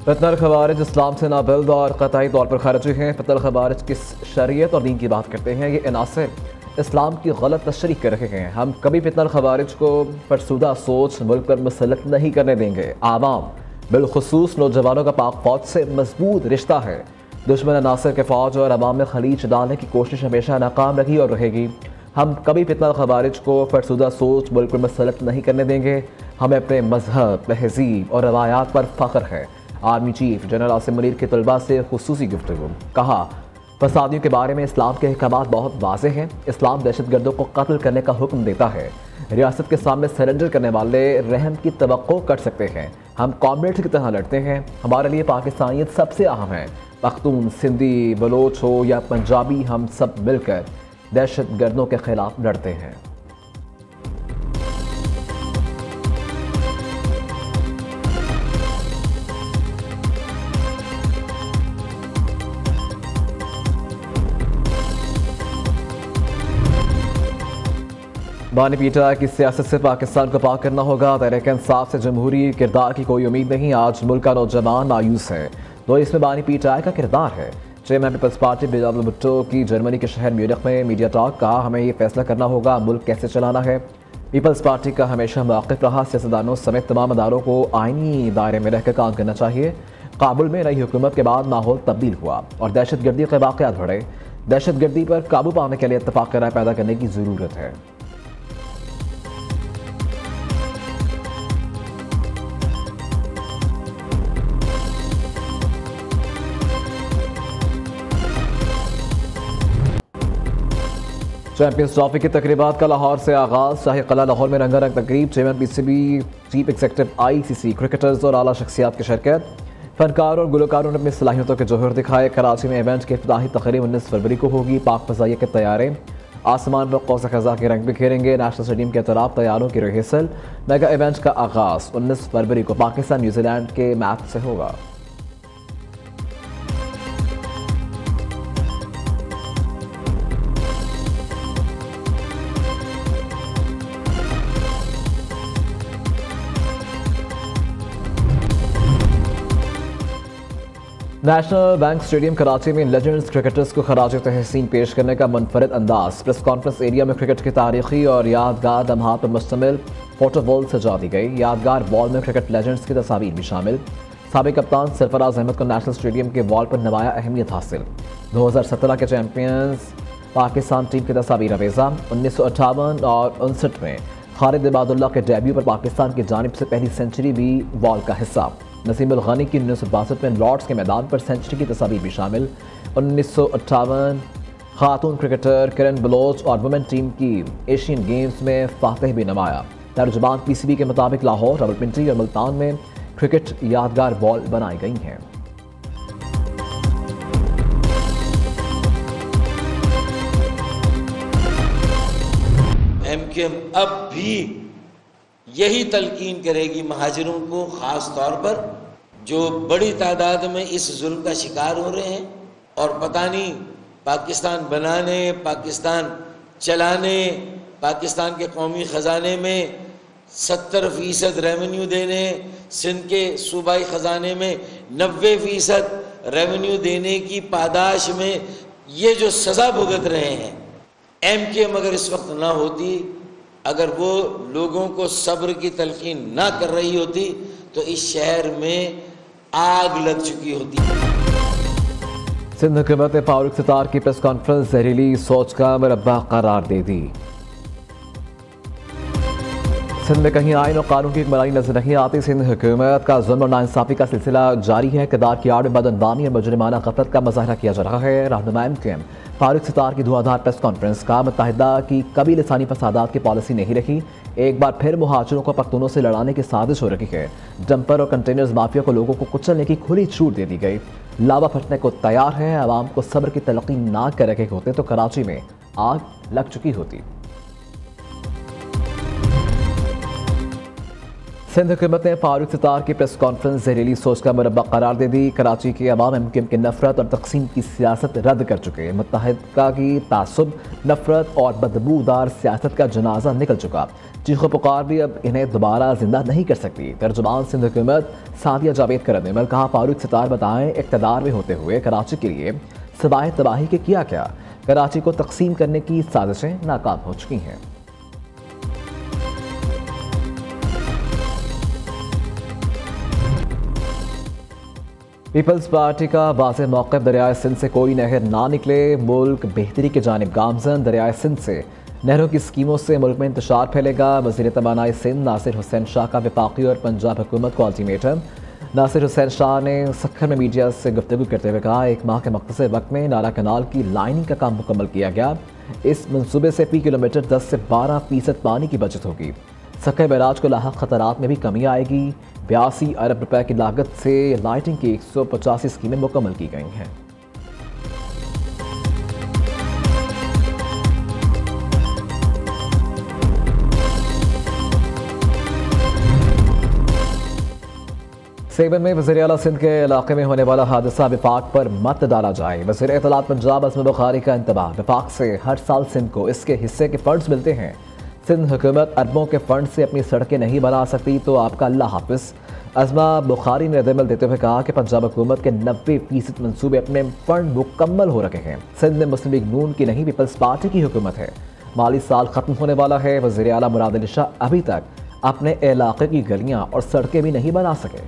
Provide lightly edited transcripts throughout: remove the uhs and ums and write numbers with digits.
फितनल खवारिज इस्लाम से नाबिल्द और क़तई तौर पर खारिजी हैं। फितनल खवारिज किस शरीयत और दीन की बात करते हैं? ये अनासर इस्लाम की गलत तशरीह कर रहे हैं। हम कभी फितनल खवारिज को फरसुदा सोच मुल्क पर मुसल्लत नहीं करने देंगे। आवाम बिलखुसूस नौजवानों का पाक फौज से मजबूत रिश्ता है। दुश्मन अनासर के फौज और अवाम में खलीज डालने की कोशिश हमेशा नाकाम रही और रहेगी। हम कभी फितनल खवारिज को फरसुदा सोच मुल्क पर मुसल्लत नहीं करने देंगे। हमें अपने मजहब, तहजीब और रवायात पर फ़ख्र है। Army chief general Asim Munir के तलबा से खुसूसी गुफ्तगू। कहा, फसादियों के बारे में इस्लाम के अहकामात बहुत वाज़ेह हैं। इस्लाम दहशतगर्दों को कत्ल करने का हुक्म देता है। रियासत के सामने सरेंडर करने वाले रहम की तवक्को कर सकते हैं। हम कॉमरेड्स की तरह लड़ते हैं। हमारे लिए पाकिस्तानियत सबसे अहम है। पख्तून, सिंधी, बलोच हो या पंजाबी, हम सब मिलकर दहशतगर्दों के खिलाफ लड़ते हैं। बानी पीटा की सियासत से पाकिस्तान को पाक करना होगा। तहरीक इंसाफ से जमहूरी किरदार की कोई उम्मीद नहीं। आज मुल्क का नौजवान मायूस है। तो इसमें बानी पीटा का किरदार है। Chairman people's party Bilawal Bhutto की जर्मनी के शहर म्यूनिख में मीडिया टॉक। कहा, हमें ये फैसला करना होगा मुल्क कैसे चलाना है। पीपल्स पार्टी का हमेशा मौक़िफ़ रहा, सियासतदानों समेत तमाम अदारों को आइनी दायरे में रहकर काम करना चाहिए। काबुल में नई हुकूमत के बाद माहौल तब्दील हुआ और दहशतगर्दी के वाक़यात बढ़े। दहशतगर्दी पर काबू पाने के लिए इत्तफ़ाक़ राय पैदा करने की ज़रूरत है। चैंपियंस ट्रॉफी की तकरीबात का लाहौर से आगाज़। शाही कला लाहौर में रंगारंग तकरीब। Chairman PCB, chief executive ICC, cricketers और आला शख्सियात की शिरकत। फनकार और गुलकारों ने अपनी सलाहियतों के जोहर दिखाए। कराची में इवेंट की इफ्तिताही तकरीब 19 फरवरी को होगी। पाक फ़ज़ाइया के तैयारे आसमान पर कौस ख़ज़ा के रंग बिखेरेंगे। नेशनल स्टेडियम के अतराफ तैयारों की रिहर्सल। मेगा इवेंट का आगाज़ 19 फरवरी को पाकिस्तान न्यूजीलैंड के मैच से होगा। नेशनल बैंक स्टेडियम कराची में लेजेंड्स क्रिकेटर्स को खराज तहसीन पेश करने का मुनफरद अंदाज। प्रेस कॉन्फ्रेंस एरिया में क्रिकेट की तारीखी और यादगार लम्हात पर मुश्तमिल फोटो वॉल सजा दी गई। यादगार वॉल में क्रिकेट लेजेंड्स की तस्वीर भी शामिल। साबिक कप्तान सरफराज अहमद को नेशनल स्टेडियम के वॉल पर नवाया अहमियत हासिल। 2017 के चैंपियंस पाकिस्तान टीम की तस्वीर अवेजा। 1958 और 59 में खालिद इबादुल्लाह के डेब्यू पर पाकिस्तान की जानिब से पहली सेंचुरी भी वॉल का हिस्सा। नसीम उल गनी की 1962 में लॉर्ड्स के मैदान पर सेंचुरी की तस्वीर भी शामिल। 1958 खातून क्रिकेटर किरण बलोच और वुमेन टीम की एशियन गेम्स में फातह भी नमाया। तर्जुमान पीसीबी के मुताबिक लाहौर, रावलपिंडी और मुल्तान में क्रिकेट यादगार बॉल बनाई गई हैं। एमक्यूएम अब भी यही तलकीन करेगी महाजिरों को, ख़ास तौर पर जो बड़ी तादाद में इस जुल्म का शिकार हो रहे हैं और पता नहीं पाकिस्तान बनाने, पाकिस्तान चलाने, पाकिस्तान के कौमी ख़जाने में 70% रेवेन्यू देने, सिंध के सूबाई ख़जाने में 90% रेवेन्यू देने की पादाश में ये जो सज़ा भुगत रहे हैं। एमक्यूएम अगर इस वक्त ना होती, अगर वो लोगों को सब्र की तलकीन ना कर रही होती तो इस शहर में आग लग चुकी होती। सिंध हुकूमत ने फारूक सितार की प्रेस कॉन्फ्रेंस जहरीली सोच का मुरब्बा करार दे दी। सिंध में कहीं आइन और कानून की हुक्मरानी नजर नहीं आती। सिंध हुकूमत का जुल्म और नाइंसाफी का सिलसिला जारी है। किरदार की आड़ में बदअंदामी और मुजरिमाना गफलत का मुजाहरा किया जा रहा है। रहनुमा एमक्यूएम फारूक सितार की धुआंधार प्रेस कॉन्फ्रेंस का मुत्तहिदा की कभी लिसानी फसादात की पॉलिसी नहीं रखी। एक बार फिर मुहाजिरों को पख्तूनों से लड़ाने की साजिश हो रही है। डंपर और कंटेनर्स माफिया को लोगों को कुचलने की खुली छूट दे दी गई। लावा फटने को तैयार है। आवाम को सब्र की तलकीन ना कर रखे होते तो कराची में आग लग चुकी होती। सिंध हुकूमत ने फारूक सत्तार की प्रेस कॉन्फ्रेंस जहरीली सोच का मुरब्बा करार दे दी। कराची के अवाम एमक्यूएम की नफरत और तकसीम की सियासत रद्द कर चुके। मुत्तहिदा की तासुब, नफरत और बदबूदार सियासत का जनाजा निकल चुका। चीखो पुकार भी अब इन्हें दोबारा जिंदा नहीं कर सकती। तर्जुमान सिंध हुकूमत सादिया जावेद का रद्द-ए-अमल। कहा, फारूक सत्तार बताएं इक़्तिदार में होते हुए कराची के लिए सिवाय तबाही के किया क्या? कराची को तकसीम करने की साजिशें नाकाम हो चुकी हैं। पीपल्स पार्टी का वाज़ेह मौक़िफ़, दरियाए सिंध से कोई नहर ना निकले, मुल्क बेहतरी की जानिब गामज़न। दरियाए सिंध से नहरों की स्कीमों से मुल्क में इंतशार फैलेगा। वज़ीर तवानाई सिंध नासिर हुसैन शाह का वफाकी और पंजाब हुकूमत को अल्टीमेटम। नासिर हुसैन शाह ने सखर में मीडिया से गुफ्तगू करते हुए कहा, 1 माह के मख्तसर वक्त में नाला कनाल की लाइनिंग का काम मुकम्मल किया गया। इस मनसूबे से फी किलोमीटर 10 से 12% पानी की बचत होगी। सखर बैराज को लाहक खतरात में भी कमी आएगी। 82 अरब रुपए की लागत से लाइटिंग की 185 स्कीमें मुकम्मल की गई हैं। सेवन में वज़ीर आला सिंध के इलाके में होने वाला हादसा विफाक पर मत डाला जाए। वज़ीर इत्तलात पंजाब अज़म बुखारी का इंतबाह। विफाक से हर साल सिंध को इसके हिस्से के फंड्स मिलते हैं। सिंध हुकूमत अरबों के फंड से अपनी सड़कें नहीं बना सकती तो आपका अल्लाह हाफिज़। अज़मा बुखारी ने रद्द-ए-अमल देते हुए कहा कि पंजाब हुकूमत के 90% मनसूबे अपने फंड मुकम्मल हो रखे हैं। सिंध में मुस्लिम लीग नून की नहीं, पीपल्स पार्टी की हुकूमत है। माली साल ख़त्म होने वाला है। वज़ीर आला मुराद अली शाह अभी तक अपने इलाके की गलियाँ और सड़कें भी नहीं बना सके।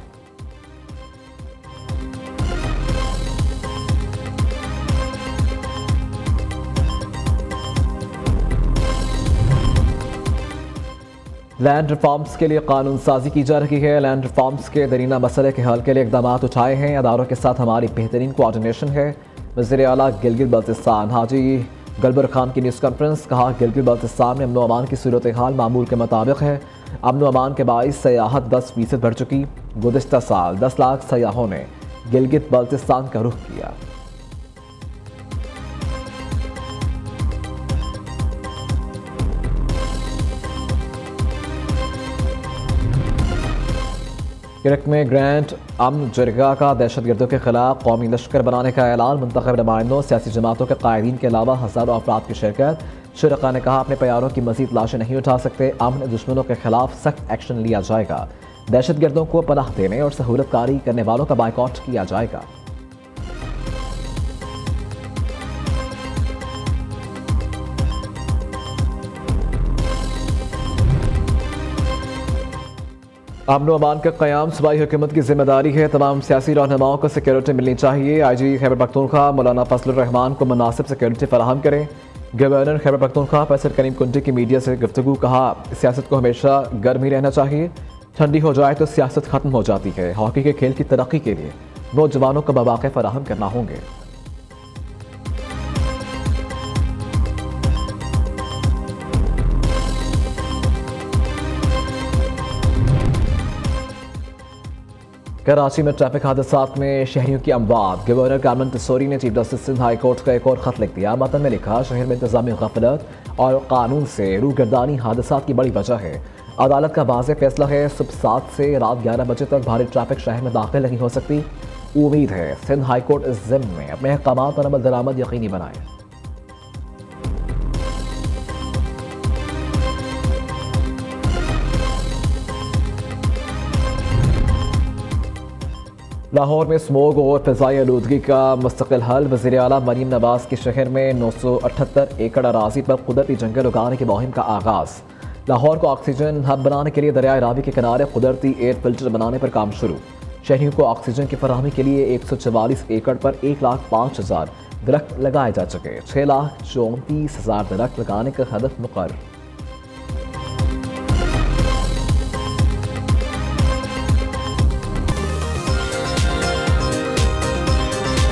लैंड रिफॉर्म्स के लिए कानून साजी की जा रही है। लैंड रिफॉर्म्स के दरीना मसले के हल के लिए इकदाम उठाए हैं। अदारों के साथ हमारी बेहतरीन कोऑर्डिनेशन है। वज़ीर आला गिलगित बल्तिस्तान हाजी गलबर खान की न्यूज़ कॉन्फ्रेंस। कहा, गिलगित बल्तिस्तान में अमन व अमान की सूरत हाल मामूल के मुताबिक है। अमन व अमान के बाइस सयाहत 10% बढ़ चुकी। गुज़िश्ता साल 10 लाख सयाहों ने गिलगित बल्तिस्तान का रुख किया। किरक में ग्रैंड अमन जरगा का दहशतगर्दों के खिलाफ कौमी लश्कर बनाने का ऐलान। मुंतखब नुमाइंदों, सियासी जमातों के कायदीन के अलावा हज़ारों अफराद की शिरकत। शुरका ने कहा, अपने प्यारों की मजीद लाशें नहीं उठा सकते। अमन दुश्मनों के खिलाफ सख्त एक्शन लिया जाएगा। दहशतगर्दों को पनाह देने और सहूलतकारी करने वालों का बाइकआउट किया जाएगा। अमन व अमान का क़याम सूबाई हुकूमत की जिम्मेदारी है। तमाम सियासी रहनुमाओं को सिक्योरिटी मिलनी चाहिए। IG खैबर पख्तूनख्वा मौलाना फजलुर रहमान को मुनासिब सिक्योरिटी फराहम करें। गवर्नर खैबर पख्तूनख्वा फैसल करीम कुंटी की मीडिया से गुफ्तगू। कहा, सियासत को हमेशा गर्म ही रहना चाहिए। ठंडी हो जाए तो सियासत खत्म हो जाती है। हॉकी के खेल की तरक्की के लिए नौजवानों को मौक़े फराहम करना होंगे। कराची में ट्रैफिक हादसात में शहरियों की अमवात। गवर्नर कारमन तसोरी ने chief justice Sindh high court का एक और खत लिख दिया। मतन में लिखा, शहर में इंतजामी गफलत और कानून से रूगर्दानी हादसात की बड़ी वजह है। अदालत का वाज़ेह फैसला है, सुबह 7 से रात 11 बजे तक भारी ट्रैफिक शहर में दाखिल नहीं हो सकती। उम्मीद है सिंध हाई कोर्ट इस ज़िम्मे में अपने अहकामात पर अमल दरामद यकीनी बनाए। लाहौर में स्मोग और फ़िज़ाई आलूदगी का मुस्तकिल हल। वज़ीर आला मरीम नवाज़ के शहर में 978 एकड़ अराज़ी पर कुदरती जंगल उगाने की मुहिम का आगाज़। लाहौर को ऑक्सीजन हब बनाने के लिए दरियाए रावी के किनारे कुदरती एयर फिल्टर बनाने पर काम शुरू। शहरियों को ऑक्सीजन की फराहमी के लिए 144 एकड़ पर 1,05,000 दरख्त लगाए जा चुके। 6,34,000 दरख्त लगाने का हदफ मुकर्रर।